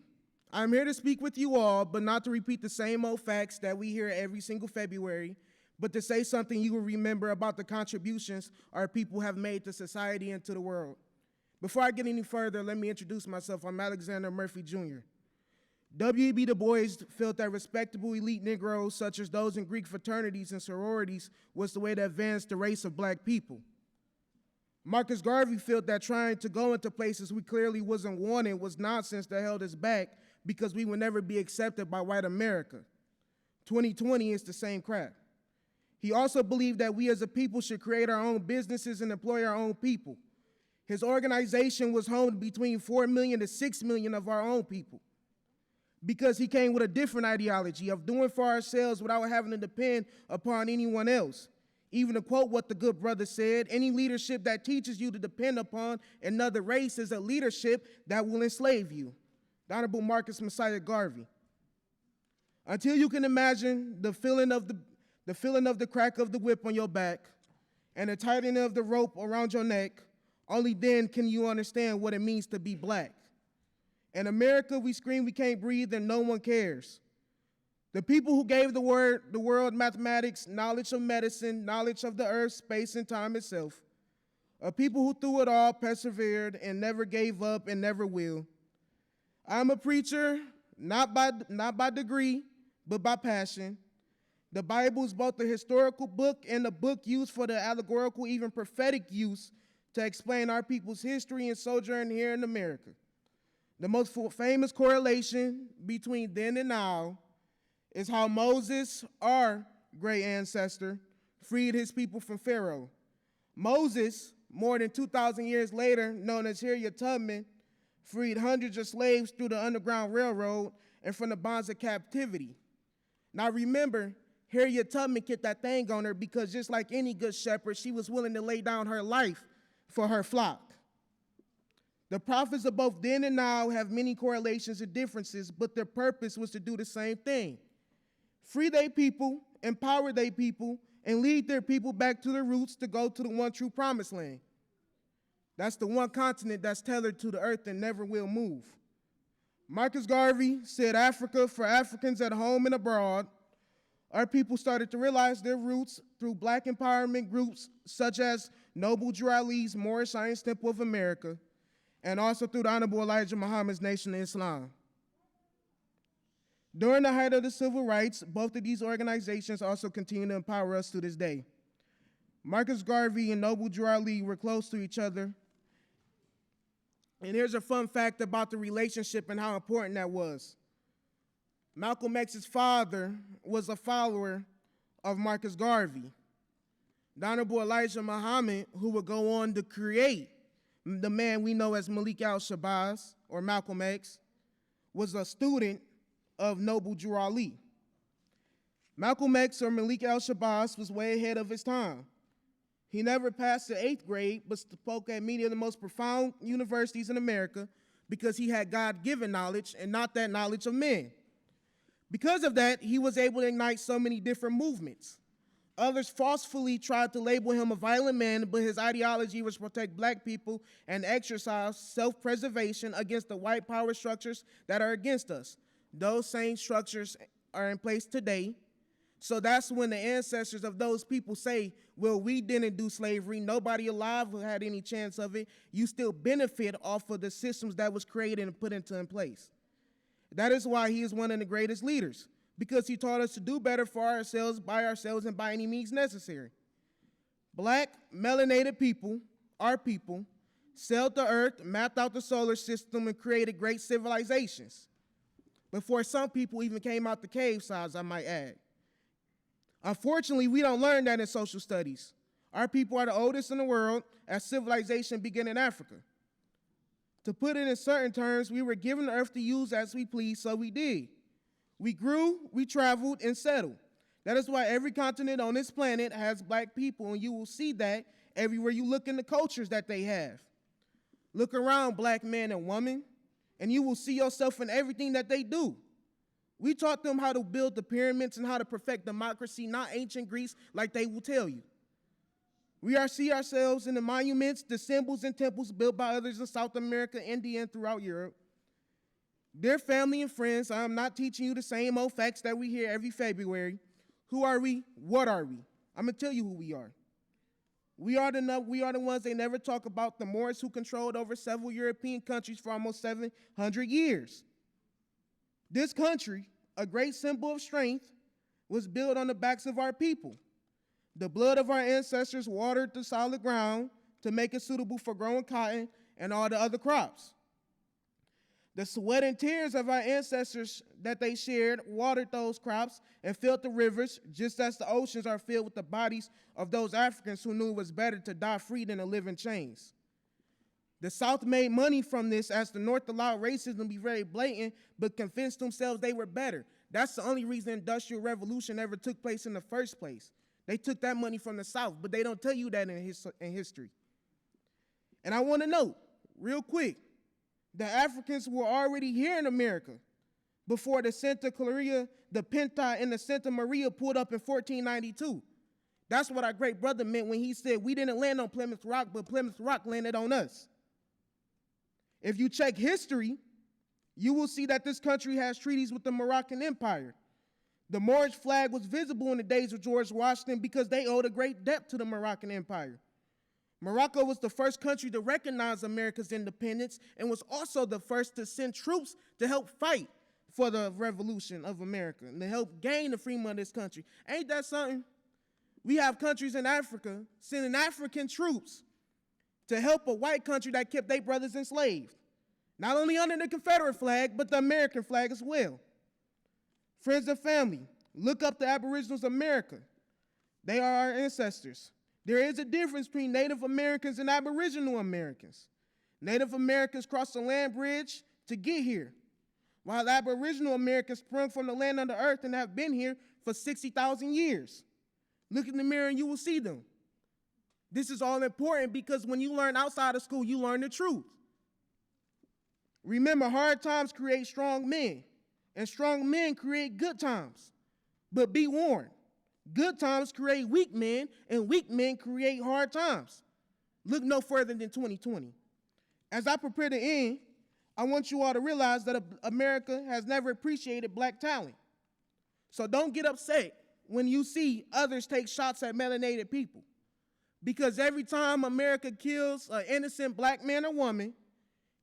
[SPEAKER 12] I'm here to speak with you all, but not to repeat the same old facts that we hear every single February, but to say something you will remember about the contributions our people have made to society and to the world. Before I get any further, let me introduce myself. I'm Alexander Murphy Jr. W.E.B. Du Bois felt that respectable elite Negroes, such as those in Greek fraternities and sororities, was the way to advance the race of black people. Marcus Garvey felt that trying to go into places we clearly wasn't wanted was nonsense that held us back because we will never be accepted by white America. 2020 is the same crap. He also believed that we as a people should create our own businesses and employ our own people. His organization was home to between 4 million to 6 million of our own people, because he came with a different ideology of doing for ourselves without having to depend upon anyone else. Even to quote what the good brother said, any leadership that teaches you to depend upon another race is a leadership that will enslave you. The Honorable Marcus Messiah Garvey. Until you can imagine the feeling of the crack of the whip on your back and the tightening of the rope around your neck, only then can you understand what it means to be black. In America, we scream we can't breathe and no one cares. The people who gave the world mathematics, knowledge of medicine, knowledge of the earth, space, and time itself, are people who through it all persevered and never gave up and never will. I'm a preacher, not by degree, but by passion. The Bible is both a historical book and a book used for the allegorical, even prophetic use to explain our people's history and sojourn here in America. The most famous correlation between then and now is how Moses, our great ancestor, freed his people from Pharaoh. Moses, more than 2,000 years later, known as Harriet Tubman, freed hundreds of slaves through the Underground Railroad and from the bonds of captivity. Now remember, Harriet Tubman kept that thing on her because just like any good shepherd, she was willing to lay down her life for her flock. The prophets of both then and now have many correlations and differences, but their purpose was to do the same thing. Free their people, empower their people, and lead their people back to their roots to go to the one true promised land. That's the one continent that's tethered to the earth and never will move. Marcus Garvey said, Africa for Africans at home and abroad. Our people started to realize their roots through black empowerment groups such as Noble Drew Ali's Moorish Science Temple of America, and also through the Honorable Elijah Muhammad's Nation of Islam. During the height of the civil rights, both of these organizations also continue to empower us to this day. Marcus Garvey and Noble Drew Ali were close to each other. And here's a fun fact about the relationship and how important that was. Malcolm X's father was a follower of Marcus Garvey. The Honorable Elijah Muhammad, who would go on to create the man we know as Malik al-Shabazz, or Malcolm X, was a student of Noble Drew Ali. Malcolm X, or Malik al-Shabazz, was way ahead of his time. He never passed the 8th grade, but spoke at many of the most profound universities in America because he had God-given knowledge and not that knowledge of men. Because of that, he was able to ignite so many different movements. Others forcefully tried to label him a violent man, but his ideology was to protect black people and exercise self-preservation against the white power structures that are against us. Those same structures are in place today. So that's when the ancestors of those people say, well, we didn't do slavery. Nobody alive who had any chance of it. You still benefit off of the systems that was created and put into place. That is why he is one of the greatest leaders, because he taught us to do better for ourselves, and by any means necessary. Black, melanated people, our people, sailed the earth, mapped out the solar system, and created great civilizations. Before some people even came out the cave size, I might add. Unfortunately, we don't learn that in social studies. Our people are the oldest in the world, as civilization began in Africa. To put it in certain terms, we were given the earth to use as we please, so we did. We grew, we traveled, and settled. That is why every continent on this planet has black people, and you will see that everywhere you look in the cultures that they have. Look around, black man and woman, and you will see yourself in everything that they do. We taught them how to build the pyramids and how to perfect democracy, not ancient Greece like they will tell you. We see ourselves in the monuments, the symbols, and temples built by others in South America, India, and throughout Europe. Dear family and friends, I am not teaching you the same old facts that we hear every February. Who are we? What are we? I'm going to tell you who we are. We are the ones they never talk about, the Moors who controlled over several European countries for almost 700 years. This country, a great symbol of strength, was built on the backs of our people. The blood of our ancestors watered the solid ground to make it suitable for growing cotton and all the other crops. The sweat and tears of our ancestors that they shared watered those crops and filled the rivers, just as the oceans are filled with the bodies of those Africans who knew it was better to die free than to live in chains. The South made money from this as the North allowed racism to be very blatant, but convinced themselves they were better. That's the only reason the Industrial Revolution ever took place in the first place. They took that money from the South, but they don't tell you that in history. And I want to note, real quick, the Africans were already here in America before the Santa Clarita, the Pinta, and the Santa Maria pulled up in 1492. That's what our great brother meant when he said, we didn't land on Plymouth Rock, but Plymouth Rock landed on us. If you check history, you will see that this country has treaties with the Moroccan Empire. The Moorish flag was visible in the days of George Washington because they owed a great debt to the Moroccan Empire. Morocco was the first country to recognize America's independence and was also the first to send troops to help fight for the revolution of America and to help gain the freedom of this country. Ain't that something? We have countries in Africa sending African troops to help a white country that kept their brothers enslaved, not only under the Confederate flag, but the American flag as well. Friends and family, look up the Aboriginals of America. They are our ancestors. There is a difference between Native Americans and Aboriginal Americans. Native Americans crossed the land bridge to get here, while Aboriginal Americans sprung from the land of the earth and have been here for 60,000 years. Look in the mirror and you will see them. This is all important because when you learn outside of school, you learn the truth. Remember, hard times create strong men, and strong men create good times. But be warned, good times create weak men, and weak men create hard times. Look no further than 2020. As I prepare to end, I want you all to realize that America has never appreciated black talent. So don't get upset when you see others take shots at melanated people. Because every time America kills an innocent black man or woman,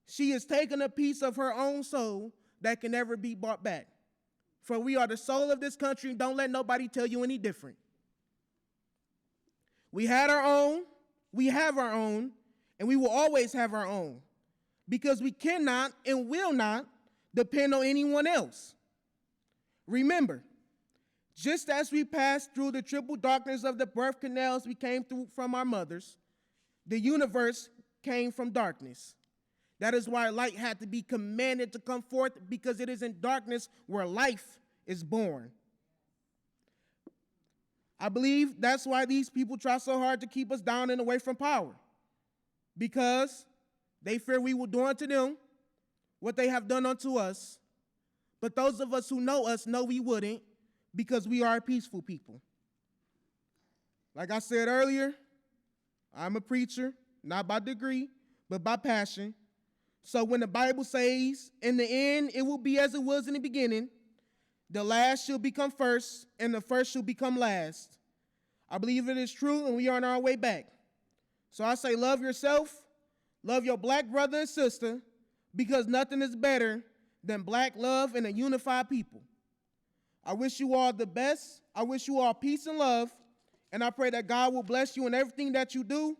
[SPEAKER 12] she is taking a piece of her own soul that can never be bought back. For we are the soul of this country, and don't let nobody tell you any different. We had our own, we have our own, and we will always have our own. Because we cannot and will not depend on anyone else. Remember, just as we passed through the triple darkness of the birth canals we came through from our mothers, the universe came from darkness. That is why light had to be commanded to come forth, because it is in darkness where life is born. I believe that's why these people try so hard to keep us down and away from power, because they fear we will do unto them what they have done unto us. But those of us who know us know we wouldn't, because we are a peaceful people. Like I said earlier, I'm a preacher, not by degree, but by passion. So when the Bible says, in the end, it will be as it was in the beginning, the last shall become first, and the first shall become last. I believe it is true, and we are on our way back. So I say, love yourself, love your black brother and sister, because nothing is better than black love and a unified people. I wish you all the best. I wish you all peace and love, and I pray that God will bless you in everything that you do.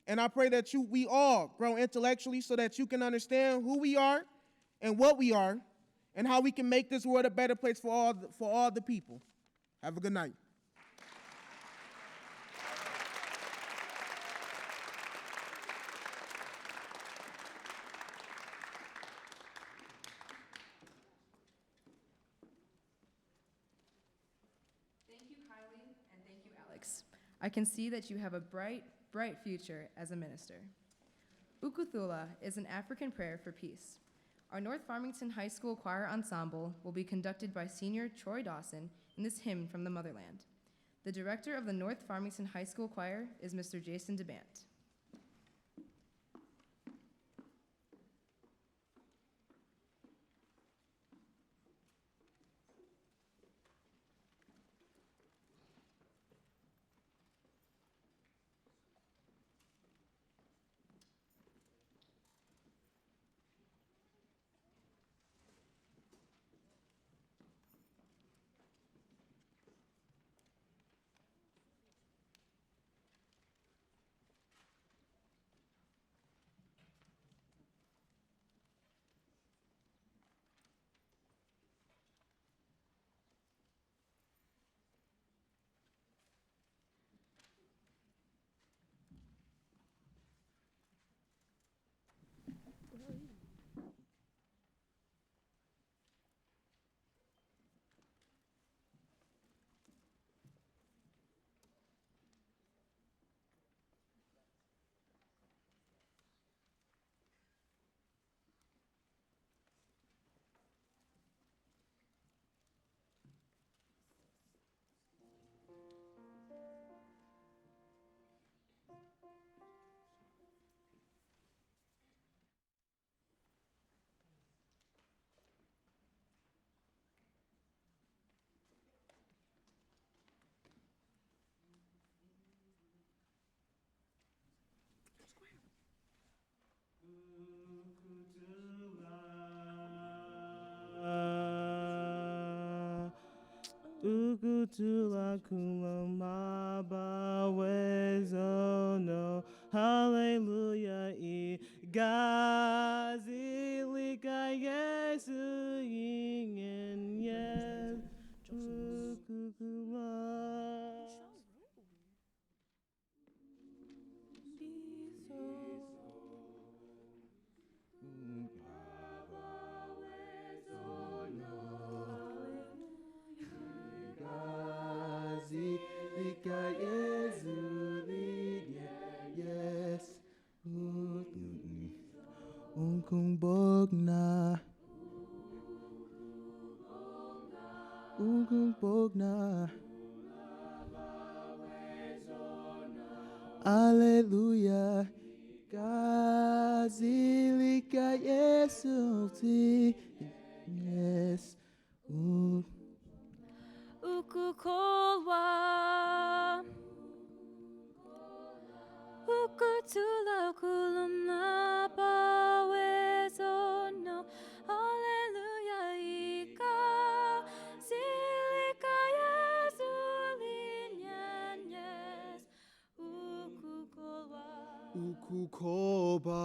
[SPEAKER 12] And I pray that we all grow intellectually so that you can understand who we are and what we are and how we can make this world a better place for all the people. Have a good night.
[SPEAKER 9] Thank you, Kylie, and thank you, Alex. I can see that you have a bright future as a minister. Ukuthula is an African prayer for peace. Our North Farmington High School Choir Ensemble will be conducted by senior Troy Dawson in this hymn from the motherland. The director of the North Farmington High School Choir is Mr. Jason DeBant.
[SPEAKER 13] Ukutula kulamaba wezono. Hallelujah. Igazilika Yesu ingen yes. Ukukuma. Yes. Ungkung bogna. Ungkung bogna. Alleluia. Gazilika Yesu ti. Yes.
[SPEAKER 14] Ukukolwa Ukutula kulumna bawezono. Hallelujah. Ika silika Yesu linyan yes. Ukukolwa
[SPEAKER 13] Ukukoba.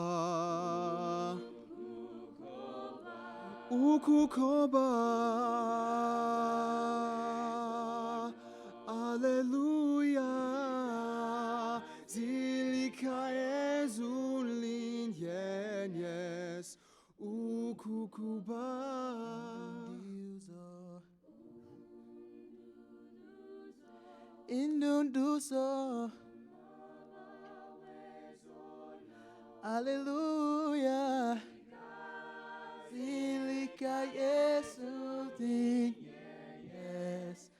[SPEAKER 13] Ukukoba. Alleluia. Zilika Ezulin yen yes. Ukukuba. Indunduso. Alleluia. Zilika Yesu din yes.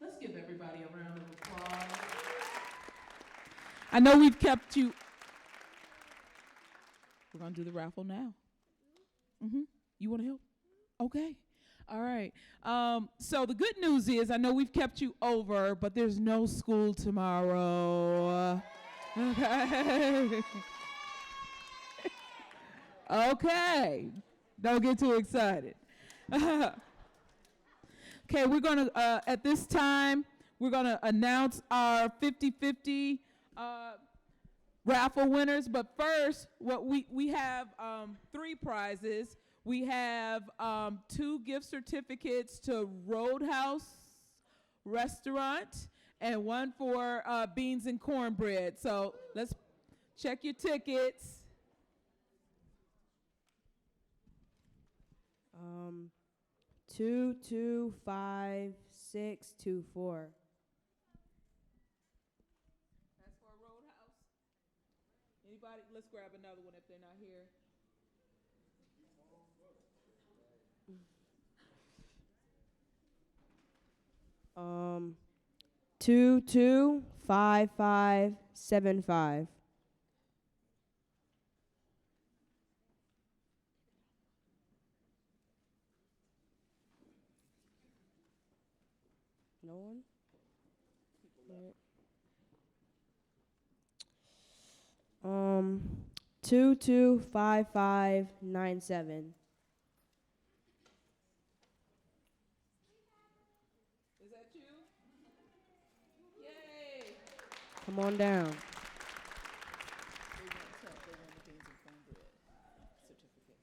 [SPEAKER 1] Let's give everybody a round of applause. I know we've kept you. We're going to do the raffle now. You want to help? Okay. All right. So the good news is I know we've kept you over, but there's no school tomorrow. Okay. Okay. Don't get too excited. Okay, we're going to, at this time, we're going to announce our 50-50 raffle winners. But first, what we have 3 prizes. We have 2 gift certificates to Roadhouse Restaurant and 1 for beans and cornbread. So let's check your tickets.
[SPEAKER 15] 225624.
[SPEAKER 1] That's for Roadhouse. Anybody? Let's grab another one if they're not here.
[SPEAKER 15] 225575. No one? Right. 225597.
[SPEAKER 1] Is that you? Yay!
[SPEAKER 15] Come on down.
[SPEAKER 1] They want the beans and cornbread certificate.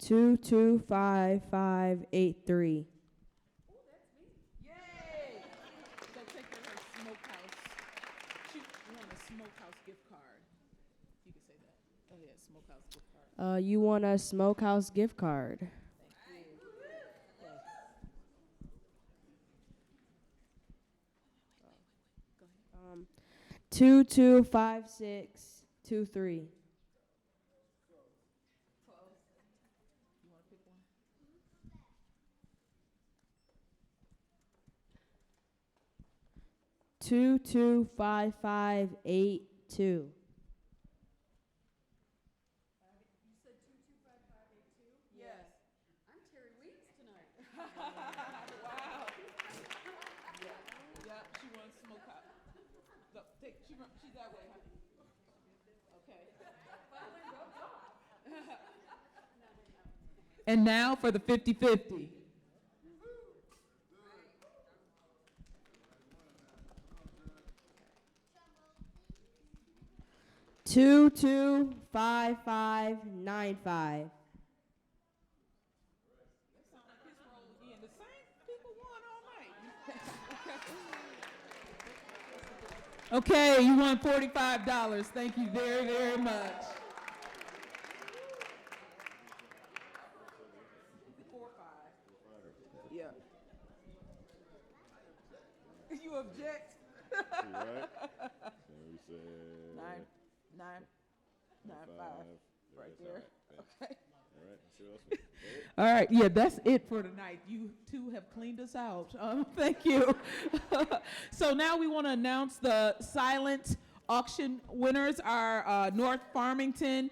[SPEAKER 15] 225583.
[SPEAKER 1] Yay! So take her to Smokehouse. She won a Smokehouse gift card. You can say that. Oh yeah, Smokehouse gift card.
[SPEAKER 15] You won a Smokehouse gift card. 225623.
[SPEAKER 1] You want to pick one?
[SPEAKER 15] Two two 5582.
[SPEAKER 1] You said 225582? Yes. I'm Terry Weeks tonight. Wow. Yeah, she wants Smokehouse. Go, she's that way, huh? Okay. And now for the 50-50.
[SPEAKER 15] Two 5595.
[SPEAKER 1] The same people won all night. Okay, you won $45. Thank you very, very much. 4-5. Yeah. You object?
[SPEAKER 16] Right? And we said
[SPEAKER 1] 9-5 right there. Okay.
[SPEAKER 16] All right. See what else?
[SPEAKER 1] All right, yeah, that's it for tonight. You two have cleaned us out. Thank you. So now we want to announce the silent auction winners. Our North Farmington